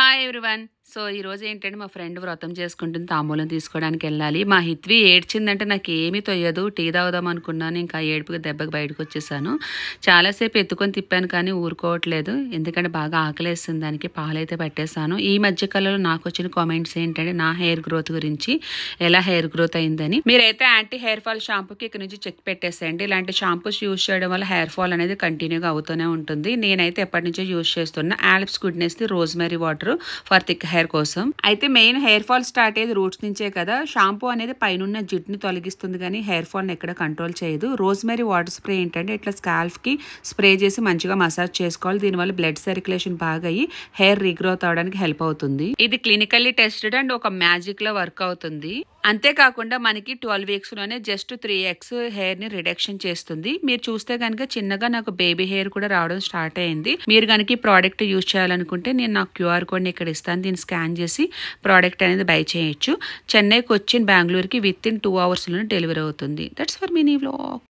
Hi everyone. So ఈ రోజు ఏంటంటే మా ఫ్రెండ్ వ్రతం చేసుకుంటుంది, తాంబూలం తీసుకోవడానికి వెళ్ళాలి. మా హిత్వి ఏడ్చిందంటే నాకు ఏమీ తొయ్యదు. టీ తాగుదాం అనుకున్నాను, ఇంకా ఏడుపుకి దెబ్బకి బయటకు వచ్చేసాను. చాలాసేపు ఎత్తుకొని తిప్పాను కానీ ఊరుకోవట్లేదు, ఎందుకంటే బాగా ఆకలేస్తుంది. దానికి పాలైతే పెట్టేశాను. ఈ మధ్య కాలంలో నాకు వచ్చిన కామెంట్స్ ఏంటంటే నా హెయిర్ గ్రోత్ గురించి, ఎలా హెయిర్ గ్రోత్ అయిందని. మీరైతే యాంటీ హెయిర్ ఫాల్ షాంపూకి ఇక్కడ నుంచి చెక్ పెట్టేసేయండి. ఇలాంటి షాంపూస్ యూజ్ చేయడం వల్ల హెయిర్ ఫాల్ అనేది కంటిన్యూగా అవుతూనే ఉంటుంది. నేనైతే ఎప్పటి నుంచో యూజ్ చేస్తున్నా Alps goodness the rosemary water for thick hair కోసం. అయితే మెయిన్ హెయిర్ ఫాల్ స్టార్ట్ అయ్యేది రూట్స్ నుంచే కదా. షాంపూ అనేది పైన జిడ్డుని తొలగిస్తుంది కానీ హెయిర్ ఫాల్ ఎక్కడ కంట్రోల్ చేయదు. రోజ్మెరీ వాటర్ స్ప్రే ఏంటంటే ఇట్లా స్కాల్ఫ్ కి స్ప్రే చేసి మంచిగా మసాజ్ చేసుకోవాలి. దీనివల్ల బ్లడ్ సర్క్యులేషన్ బాగా అయ్యి హెయిర్ రీగ్రోత్ అవడానికి హెల్ప్ అవుతుంది. ఇది క్లినికల్లీ టెస్టెడ్ అండ్ ఒక మ్యాజిక్ లో వర్క్ అవుతుంది. అంతేకాకుండా మనకి 12 వీక్స్ లోనే జస్ట్ 3x హెయిర్ ని రిడక్షన్ చేస్తుంది. మీరు చూస్తే కనుక చిన్నగా నాకు బేబీ హెయిర్ కూడా రావడం స్టార్ట్ అయింది. మీరు కనుక ఈ ప్రోడక్ట్ యూజ్ చేయాలనుకుంటే నేను నాకు QR కోడ్ని ఇక్కడ ఇస్తాను. దీన్ని స్కాన్ చేసి ప్రోడక్ట్ అనేది బై చేయొచ్చు. చెన్నైకి వచ్చి బెంగళూరుకి విత్ ఇన్ 2 hours లోనే డెలివరీ అవుతుంది. That's for mini vlog.